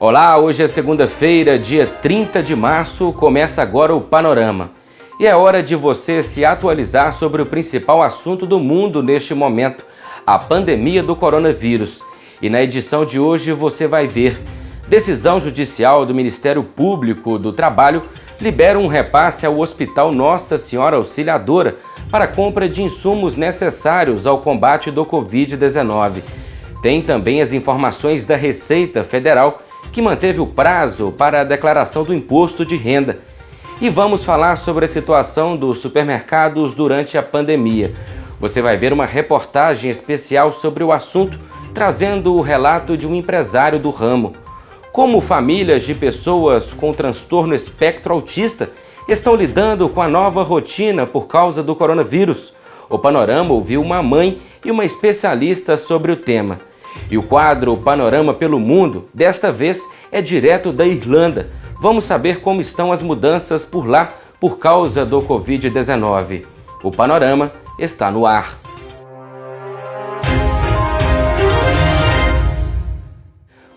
Olá, hoje é segunda-feira, dia 30 de março, começa agora o Panorama. E é hora de você se atualizar sobre o principal assunto do mundo neste momento, a pandemia do coronavírus. E na edição de hoje você vai ver: decisão judicial do Ministério Público do Trabalho libera um repasse ao Hospital Nossa Senhora Auxiliadora para a compra de insumos necessários ao combate do Covid-19. Tem também as informações da Receita Federal, que manteve o prazo para a declaração do imposto de renda. E vamos falar sobre a situação dos supermercados durante a pandemia. Você vai ver uma reportagem especial sobre o assunto, trazendo o relato de um empresário do ramo. Como famílias de pessoas com transtorno espectro autista estão lidando com a nova rotina por causa do coronavírus? O Panorama ouviu uma mãe e uma especialista sobre o tema. E o quadro Panorama pelo Mundo, desta vez, é direto da Irlanda. Vamos saber como estão as mudanças por lá por causa do Covid-19. O Panorama está no ar.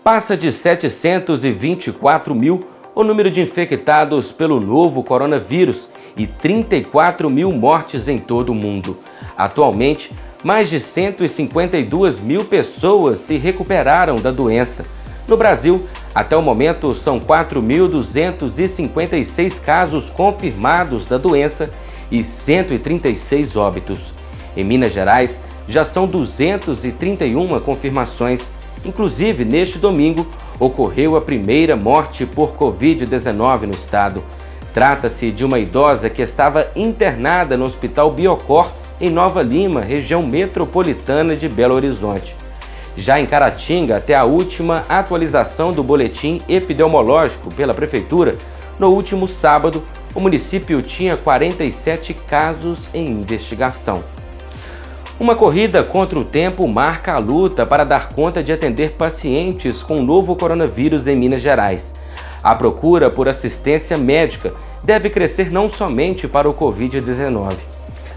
Passa de 724 mil o número de infectados pelo novo coronavírus e 34 mil mortes em todo o mundo. Atualmente, mais de 152 mil pessoas se recuperaram da doença. No Brasil, até o momento, são 4.256 casos confirmados da doença e 136 óbitos. Em Minas Gerais, já são 231 confirmações. Inclusive, neste domingo, ocorreu a primeira morte por Covid-19 no estado. Trata-se de uma idosa que estava internada no Hospital Biocor, em Nova Lima, região metropolitana de Belo Horizonte. Já em Caratinga, até a última atualização do boletim epidemiológico pela Prefeitura, no último sábado, o município tinha 47 casos em investigação. Uma corrida contra o tempo marca a luta para dar conta de atender pacientes com o novo coronavírus em Minas Gerais. A procura por assistência médica deve crescer não somente para o Covid-19.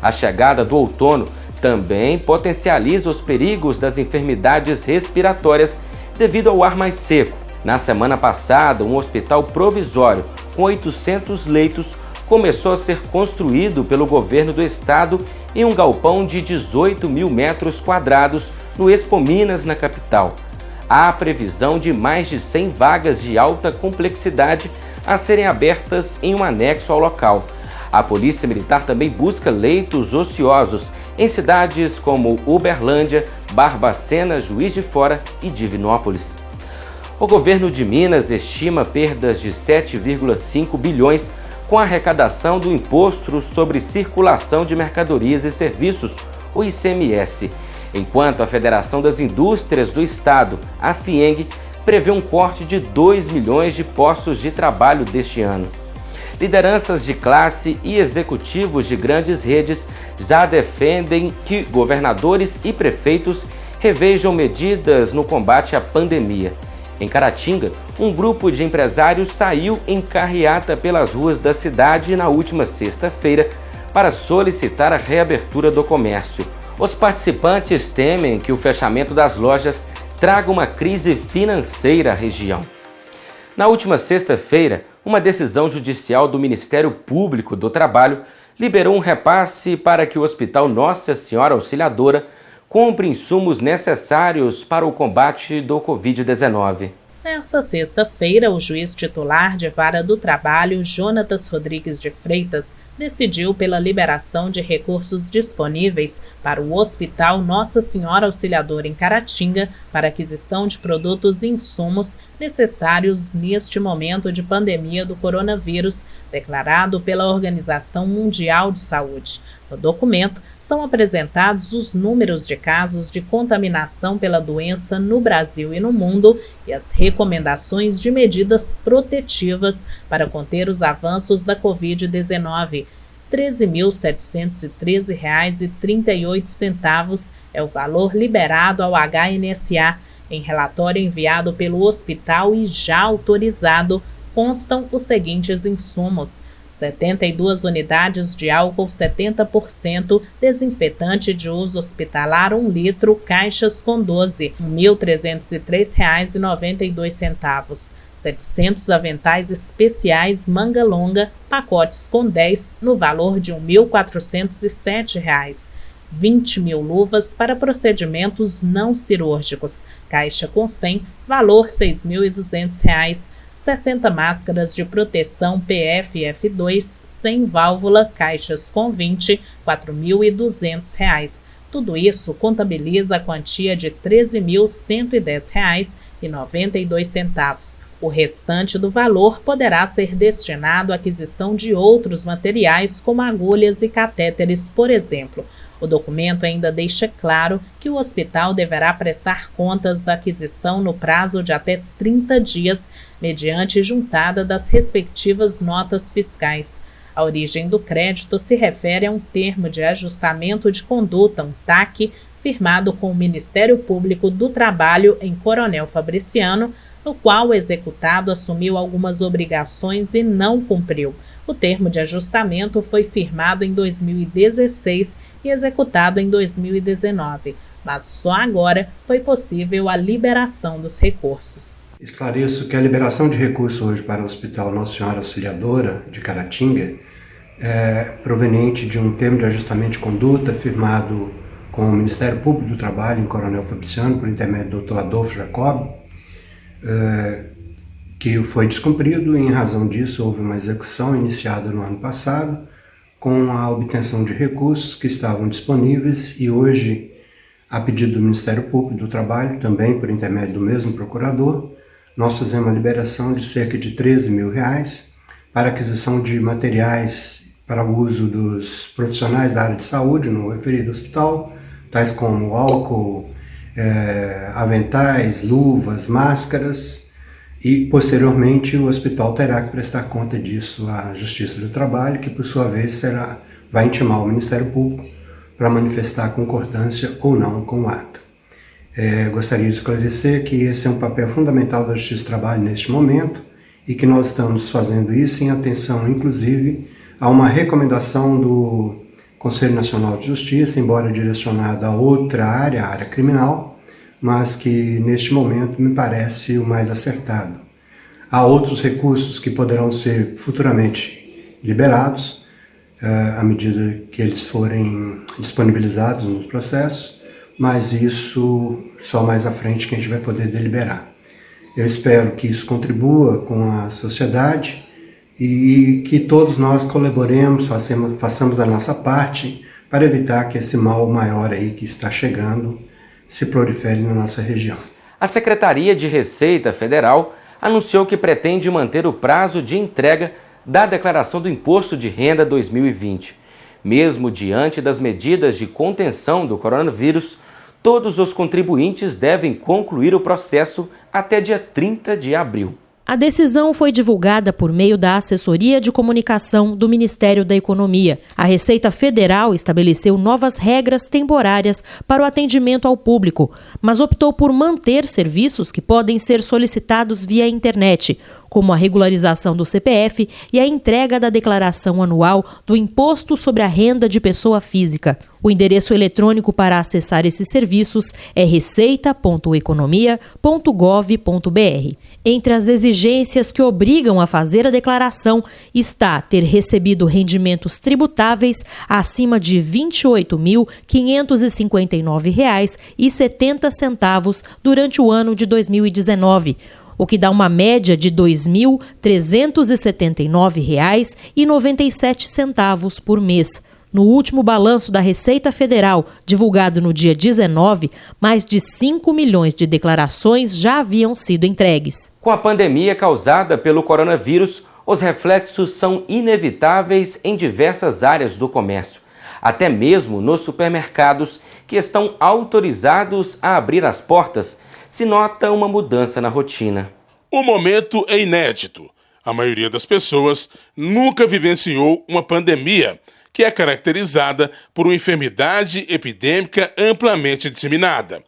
A chegada do outono também potencializa os perigos das enfermidades respiratórias devido ao ar mais seco. Na semana passada, um hospital provisório com 800 leitos começou a ser construído pelo governo do estado em um galpão de 18 mil metros quadrados no Expo Minas, na capital. Há a previsão de mais de 100 vagas de alta complexidade a serem abertas em um anexo ao local. A Polícia Militar também busca leitos ociosos em cidades como Uberlândia, Barbacena, Juiz de Fora e Divinópolis. O governo de Minas estima perdas de 7,5 bilhões com a arrecadação do Imposto sobre Circulação de Mercadorias e Serviços, o ICMS, enquanto a Federação das Indústrias do Estado, a FIENG, prevê um corte de 2 milhões de postos de trabalho deste ano. Lideranças de classe e executivos de grandes redes já defendem que governadores e prefeitos revejam medidas no combate à pandemia. Em Caratinga, um grupo de empresários saiu em carreata pelas ruas da cidade na última sexta-feira para solicitar a reabertura do comércio. Os participantes temem que o fechamento das lojas traga uma crise financeira à região. Na última sexta-feira, uma decisão judicial do Ministério Público do Trabalho liberou um repasse para que o Hospital Nossa Senhora Auxiliadora compre insumos necessários para o combate do Covid-19. Nesta sexta-feira, o juiz titular de Vara do Trabalho, Jonatas Rodrigues de Freitas, decidiu pela liberação de recursos disponíveis para o Hospital Nossa Senhora Auxiliadora em Caratinga para aquisição de produtos e insumos necessários neste momento de pandemia do coronavírus, declarado pela Organização Mundial de Saúde. No documento, são apresentados os números de casos de contaminação pela doença no Brasil e no mundo e as recomendações de medidas protetivas para conter os avanços da Covid-19. R$ 13.713,38 é o valor liberado ao HNSA. Em relatório enviado pelo hospital e já autorizado, constam os seguintes insumos: 72 unidades de álcool 70%, desinfetante de uso hospitalar 1 litro, caixas com 12, R$ 1.303,92. 700 aventais especiais manga longa, pacotes com 10, no valor de R$ 1.407. 20 mil luvas para procedimentos não cirúrgicos, caixa com 100, valor R$ 6.200. 60 máscaras de proteção PFF2 sem válvula, caixas com 20, R$ 4.200. Tudo isso contabiliza a quantia de R$ 13.110,92. O restante do valor poderá ser destinado à aquisição de outros materiais, como agulhas e catéteres, por exemplo. O documento ainda deixa claro que o hospital deverá prestar contas da aquisição no prazo de até 30 dias, mediante juntada das respectivas notas fiscais. A origem do crédito se refere a um termo de ajustamento de conduta, um TAC, firmado com o Ministério Público do Trabalho em Coronel Fabriciano, no qual o executado assumiu algumas obrigações e não cumpriu. O termo de ajustamento foi firmado em 2016 e executado em 2019, mas só agora foi possível a liberação dos recursos. Esclareço que a liberação de recurso hoje para o Hospital Nossa Senhora Auxiliadora de Caratinga é proveniente de um termo de ajustamento de conduta firmado com o Ministério Público do Trabalho em Coronel Fabriciano, por intermédio do Dr. Adolfo Jacob, que foi descumprido e, em razão disso, houve uma execução iniciada no ano passado com a obtenção de recursos que estavam disponíveis e hoje, a pedido do Ministério Público do Trabalho, também por intermédio do mesmo procurador, nós fizemos uma liberação de cerca de R$ 13 mil para aquisição de materiais para o uso dos profissionais da área de saúde no referido hospital, tais como álcool, aventais, luvas, máscaras, e posteriormente o hospital terá que prestar conta disso à Justiça do Trabalho, que por sua vez vai intimar o Ministério Público para manifestar concordância ou não com o ato. Gostaria de esclarecer que esse é um papel fundamental da Justiça do Trabalho neste momento e que nós estamos fazendo isso em atenção, inclusive, a uma recomendação do Conselho Nacional de Justiça, embora direcionada a outra área, a área criminal, mas que neste momento me parece o mais acertado. Há outros recursos que poderão ser futuramente liberados, à medida que eles forem disponibilizados no processo, mas isso só mais à frente que a gente vai poder deliberar. Eu espero que isso contribua com a sociedade e que todos nós colaboremos, façamos a nossa parte para evitar que esse mal maior aí que está chegando se prolifere na nossa região. A Secretaria de Receita Federal anunciou que pretende manter o prazo de entrega da declaração do Imposto de Renda 2020. Mesmo diante das medidas de contenção do coronavírus, todos os contribuintes devem concluir o processo até dia 30 de abril. A decisão foi divulgada por meio da Assessoria de Comunicação do Ministério da Economia. A Receita Federal estabeleceu novas regras temporárias para o atendimento ao público, mas optou por manter serviços que podem ser solicitados via internet, como a regularização do CPF e a entrega da declaração anual do Imposto sobre a Renda de Pessoa Física. O endereço eletrônico para acessar esses serviços é receita.economia.gov.br. Entre as exigências que obrigam a fazer a declaração está ter recebido rendimentos tributáveis acima de R$ 28.559,70 durante o ano de 2019, o que dá uma média de R$ 2.379,97 por mês. No último balanço da Receita Federal, divulgado no dia 19, mais de 5 milhões de declarações já haviam sido entregues. Com a pandemia causada pelo coronavírus, os reflexos são inevitáveis em diversas áreas do comércio, até mesmo nos supermercados que estão autorizados a abrir as portas, se nota uma mudança na rotina. O momento é inédito. A maioria das pessoas nunca vivenciou uma pandemia, que é caracterizada por uma enfermidade epidêmica amplamente disseminada.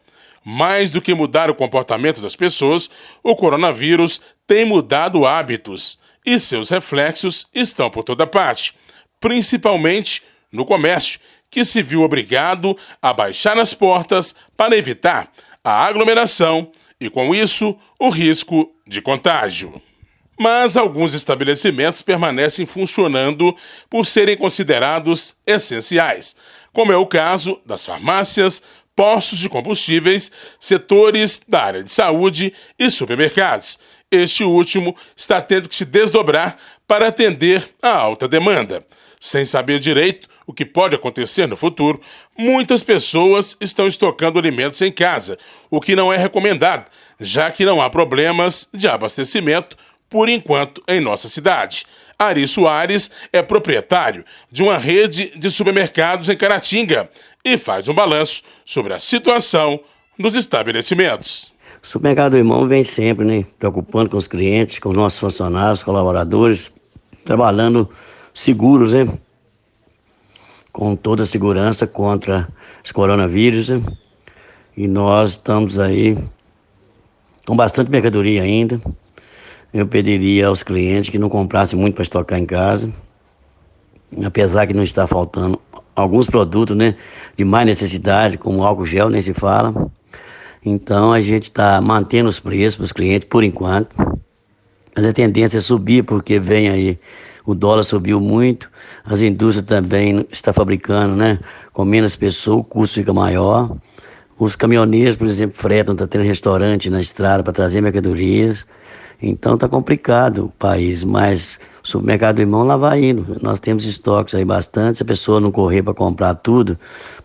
Mais do que mudar o comportamento das pessoas, o coronavírus tem mudado hábitos e seus reflexos estão por toda parte, principalmente no comércio, que se viu obrigado a baixar as portas para evitar a aglomeração e, com isso, o risco de contágio. Mas alguns estabelecimentos permanecem funcionando por serem considerados essenciais, como é o caso das farmácias, postos de combustíveis, setores da área de saúde e supermercados. Este último está tendo que se desdobrar para atender a alta demanda. Sem saber direito o que pode acontecer no futuro, muitas pessoas estão estocando alimentos em casa, o que não é recomendado, já que não há problemas de abastecimento por enquanto em nossa cidade. Ari Soares é proprietário de uma rede de supermercados em Caratinga e faz um balanço sobre a situação dos estabelecimentos. O supermercado do Irmão vem sempre, né, preocupando com os clientes, com os nossos funcionários, colaboradores, trabalhando seguros, né, com toda a segurança contra os coronavírus, né, e nós estamos aí com bastante mercadoria ainda. Eu pediria aos clientes que não comprassem muito para estocar em casa, apesar que não está faltando alguns produtos, né, de mais necessidade, como álcool gel, nem se fala. Então a gente está mantendo os preços para os clientes por enquanto. Mas a tendência é subir, porque vem aí, o dólar subiu muito, as indústrias também estão fabricando, né, com menos pessoas, o custo fica maior. Os caminhoneiros, por exemplo, fretam, está tendo restaurante na estrada para trazer mercadorias. Então está complicado o país, mas o supermercado do Irmão lá vai indo. Nós temos estoques aí bastante, se a pessoa não correr para comprar tudo,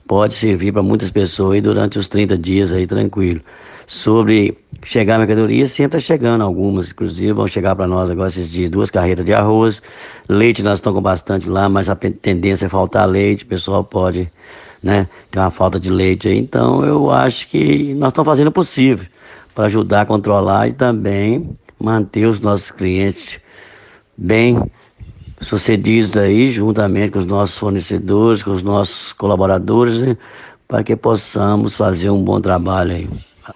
pode servir para muitas pessoas aí durante os 30 dias aí tranquilo. Sobre chegar mercadoria, sempre está chegando algumas, inclusive vão chegar para nós agora esses dias 2 carretas de arroz, leite nós estamos com bastante lá, mas a tendência é faltar leite, o pessoal pode, né, ter uma falta de leite aí. Então eu acho que nós estamos fazendo o possível para ajudar a controlar e também manter os nossos clientes bem sucedidos aí, juntamente com os nossos fornecedores, com os nossos colaboradores, né, para que possamos fazer um bom trabalho aí.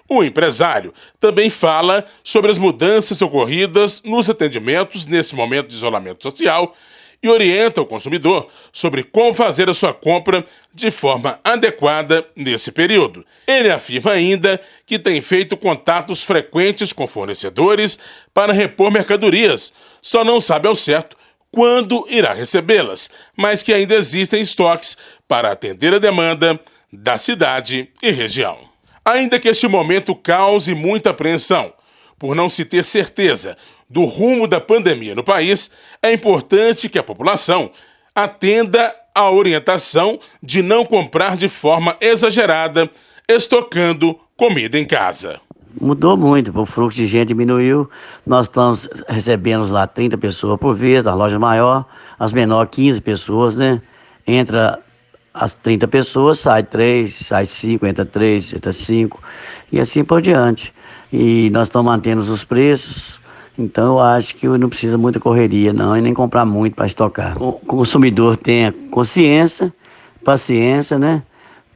O empresário também fala sobre as mudanças ocorridas nos atendimentos nesse momento de isolamento social e orienta o consumidor sobre como fazer a sua compra de forma adequada nesse período. Ele afirma ainda que tem feito contatos frequentes com fornecedores para repor mercadorias, só não sabe ao certo quando irá recebê-las, mas que ainda existem estoques para atender a demanda da cidade e região. Ainda que este momento cause muita apreensão, por não se ter certeza do rumo da pandemia no país, é importante que a população atenda à orientação de não comprar de forma exagerada, estocando comida em casa. Mudou muito, o fluxo de gente diminuiu, nós estamos recebendo lá 30 pessoas por vez, nas lojas maiores, as menores 15 pessoas, né? Entra as 30 pessoas, sai 3, sai 5, entra 3, entra 5, e assim por diante. E nós estamos mantendo os preços. Então eu acho que não precisa muita correria não, e nem comprar muito para estocar. O consumidor tenha consciência, paciência, né,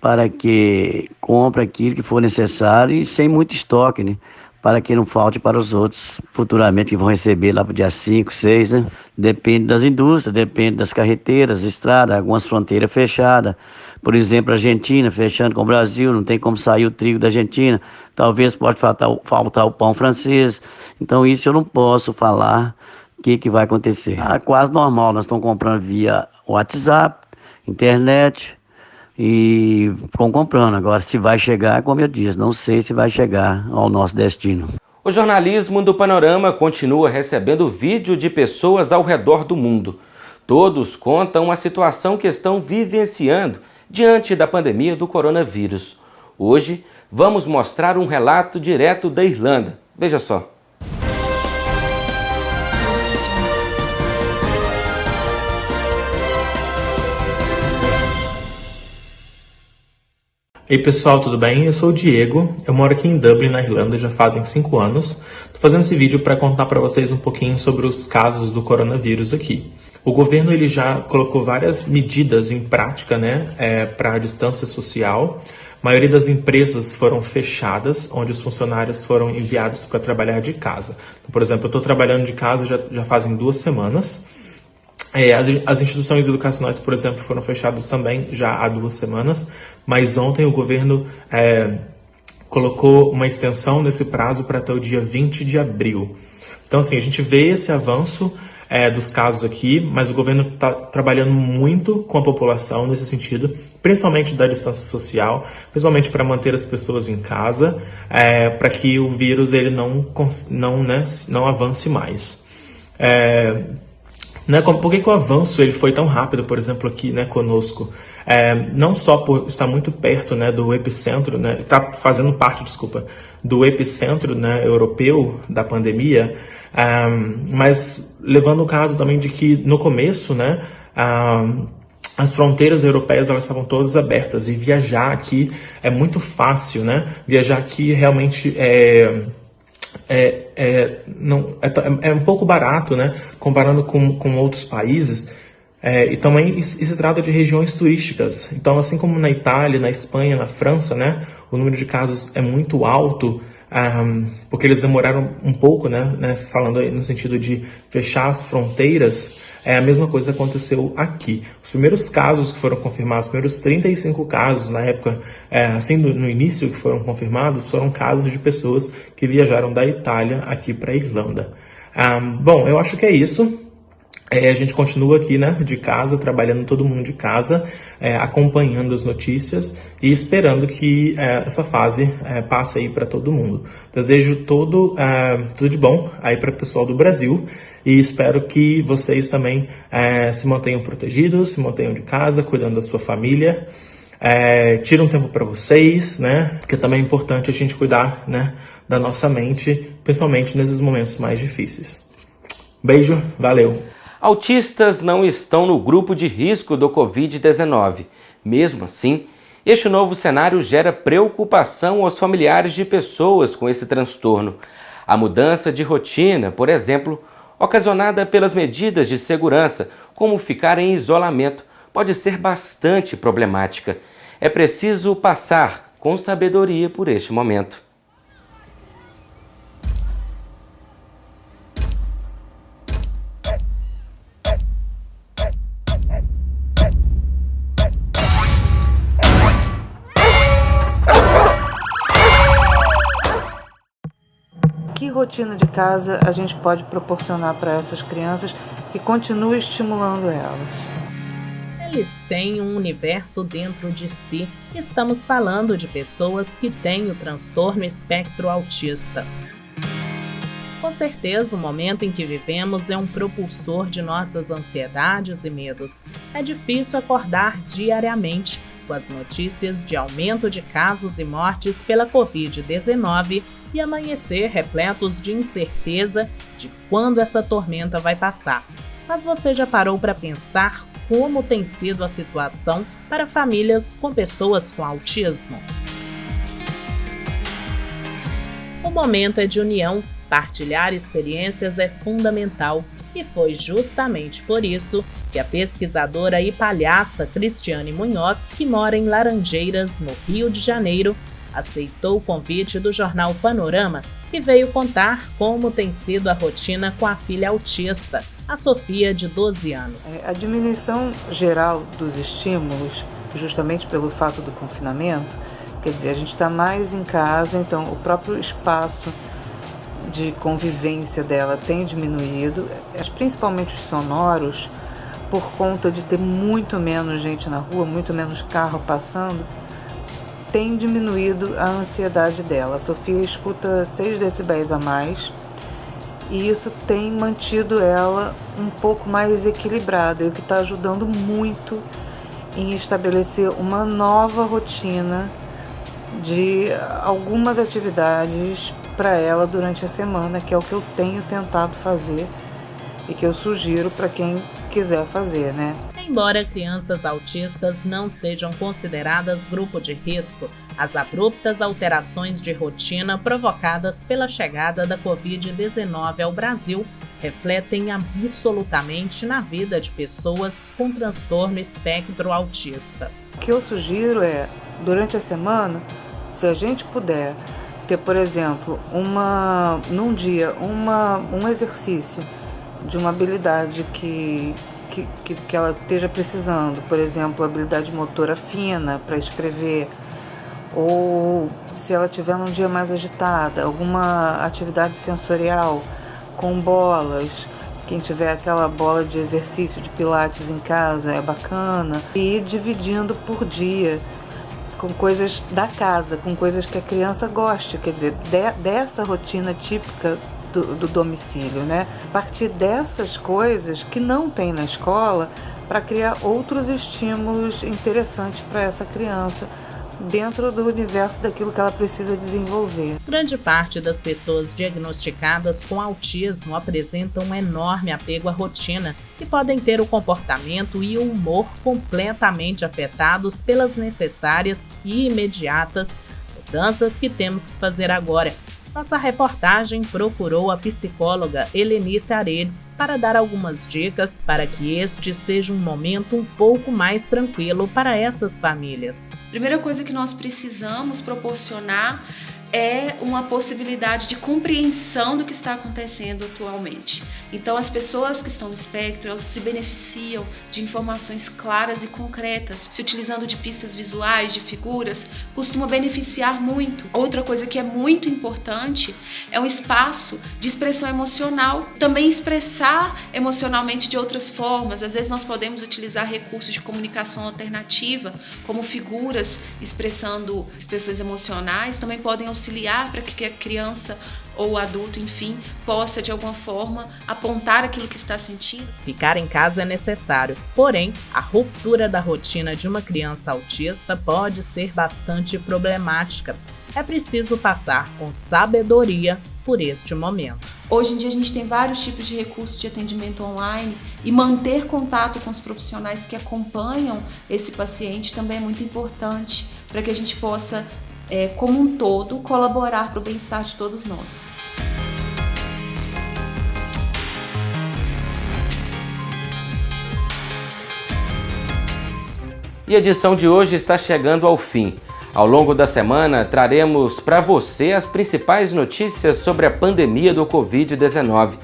para que compre aquilo que for necessário e sem muito estoque, né, para que não falte para os outros futuramente que vão receber lá para o dia 5, 6, né. Depende das indústrias, depende das carreteiras, estradas, algumas fronteiras fechadas. Por exemplo, a Argentina fechando com o Brasil, não tem como sair o trigo da Argentina. Talvez pode faltar o pão francês. Então isso eu não posso falar o que vai acontecer. É quase normal, nós estamos comprando via WhatsApp, internet e estamos comprando. Agora se vai chegar, como eu disse, não sei se vai chegar ao nosso destino. O jornalismo do Panorama continua recebendo vídeo de pessoas ao redor do mundo. Todos contam a situação que estão vivenciando diante da pandemia do coronavírus. Hoje, vamos mostrar um relato direto da Irlanda. Veja só. Ei pessoal, tudo bem? Eu sou o Diego, eu moro aqui em Dublin, na Irlanda, já fazem 5 anos. Estou fazendo esse vídeo para contar para vocês um pouquinho sobre os casos do coronavírus aqui. O governo ele já colocou várias medidas em prática, né, para a distância social, maioria das empresas foram fechadas, onde os funcionários foram enviados para trabalhar de casa. Então, por exemplo, eu estou trabalhando de casa já fazem 2 semanas. As instituições educacionais, por exemplo, foram fechadas também já há 2 semanas, mas ontem o governo colocou uma extensão nesse prazo para até o dia 20 de abril. Então, assim, a gente vê esse avanço dos casos aqui, mas o governo está trabalhando muito com a população nesse sentido, principalmente da distância social, principalmente para manter as pessoas em casa, para que o vírus ele não avance mais. Por que o avanço ele foi tão rápido, por exemplo, aqui conosco? Não só por estar muito perto do epicentro, está fazendo parte, do epicentro europeu da pandemia, mas levando o caso também de que no começo, as fronteiras europeias elas estavam todas abertas e viajar aqui é muito fácil, Viajar aqui realmente é um pouco barato, comparando com outros países. E também isso se trata de regiões turísticas. Então, assim como na Itália, na Espanha, na França, o número de casos é muito alto, porque eles demoraram um pouco, falando aí no sentido de fechar as fronteiras. A mesma coisa aconteceu aqui. Os primeiros casos que foram confirmados, os primeiros 35 casos na época, assim no início que foram confirmados, foram casos de pessoas que viajaram da Itália aqui para a Irlanda. Bom, eu acho que é isso. A gente continua aqui, de casa, trabalhando todo mundo de casa, acompanhando as notícias e esperando que essa fase passe aí para todo mundo. Desejo tudo de bom aí para o pessoal do Brasil e espero que vocês também se mantenham protegidos, se mantenham de casa, cuidando da sua família. Tira um tempo para vocês, porque também é importante a gente cuidar, da nossa mente, principalmente nesses momentos mais difíceis. Beijo, valeu! Autistas não estão no grupo de risco do Covid-19. Mesmo assim, este novo cenário gera preocupação aos familiares de pessoas com esse transtorno. A mudança de rotina, por exemplo, ocasionada pelas medidas de segurança, como ficar em isolamento, pode ser bastante problemática. É preciso passar com sabedoria por este momento. Que rotina de casa a gente pode proporcionar para essas crianças que continue estimulando elas? Eles têm um universo dentro de si. Estamos falando de pessoas que têm o transtorno espectro autista. Com certeza, o momento em que vivemos é um propulsor de nossas ansiedades e medos. É difícil acordar diariamente com as notícias de aumento de casos e mortes pela Covid-19 e amanhecer repletos de incerteza de quando essa tormenta vai passar. Mas você já parou para pensar como tem sido a situação para famílias com pessoas com autismo? O momento é de união, partilhar experiências é fundamental e foi justamente por isso que a pesquisadora e palhaça Cristiane Munhoz, que mora em Laranjeiras, no Rio de Janeiro, aceitou o convite do jornal Panorama e veio contar como tem sido a rotina com a filha autista, a Sofia, de 12 anos. A diminuição geral dos estímulos, justamente pelo fato do confinamento, quer dizer, a gente está mais em casa, então o próprio espaço de convivência dela tem diminuído, principalmente os sonoros, por conta de ter muito menos gente na rua, muito menos carro passando, tem diminuído a ansiedade dela. A Sofia escuta 6 decibéis a mais e isso tem mantido ela um pouco mais equilibrada, e o que está ajudando muito em estabelecer uma nova rotina de algumas atividades para ela durante a semana, que é o que eu tenho tentado fazer e que eu sugiro para quem quiser fazer, Embora crianças autistas não sejam consideradas grupo de risco, as abruptas alterações de rotina provocadas pela chegada da Covid-19 ao Brasil refletem absolutamente na vida de pessoas com transtorno espectro autista. O que eu sugiro é durante a semana, se a gente puder ter, por exemplo, num dia, um exercício de uma habilidade que ela esteja precisando, por exemplo, habilidade motora fina para escrever, ou se ela tiver num dia mais agitada, alguma atividade sensorial com bolas, quem tiver aquela bola de exercício de pilates em casa é bacana, e ir dividindo por dia com coisas da casa, com coisas que a criança goste, quer dizer, dessa rotina típica do domicílio, né? A partir dessas coisas que não tem na escola, para criar outros estímulos interessantes para essa criança dentro do universo daquilo que ela precisa desenvolver. Grande parte das pessoas diagnosticadas com autismo apresentam um enorme apego à rotina e podem ter o comportamento e o humor completamente afetados pelas necessárias e imediatas mudanças que temos que fazer agora. Nossa reportagem procurou a psicóloga Helenice Aredes para dar algumas dicas para que este seja um momento um pouco mais tranquilo para essas famílias. Primeira coisa que nós precisamos proporcionar é uma possibilidade de compreensão do que está acontecendo atualmente. Então, as pessoas que estão no espectro, elas se beneficiam de informações claras e concretas, se utilizando de pistas visuais, de figuras, costuma beneficiar muito. Outra coisa que é muito importante é um espaço de expressão emocional, também expressar emocionalmente de outras formas. Às vezes nós podemos utilizar recursos de comunicação alternativa, como figuras expressando expressões emocionais, também podem auxiliar para que a criança ou o adulto, enfim, possa de alguma forma apontar aquilo que está sentindo. Ficar em casa é necessário, porém, a ruptura da rotina de uma criança autista pode ser bastante problemática. É preciso passar com sabedoria por este momento. Hoje em dia a gente tem vários tipos de recursos de atendimento online e manter contato com os profissionais que acompanham esse paciente também é muito importante para que a gente possa como um todo, colaborar para o bem-estar de todos nós. E a edição de hoje está chegando ao fim. Ao longo da semana, traremos para você as principais notícias sobre a pandemia do Covid-19.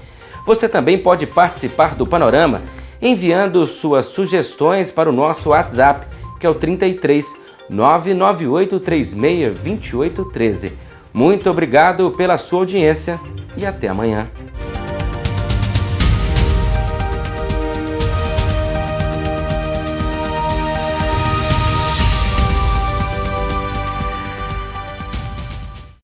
Você também pode participar do Panorama enviando suas sugestões para o nosso WhatsApp, que é o 33 998362813. Muito obrigado pela sua audiência e até amanhã.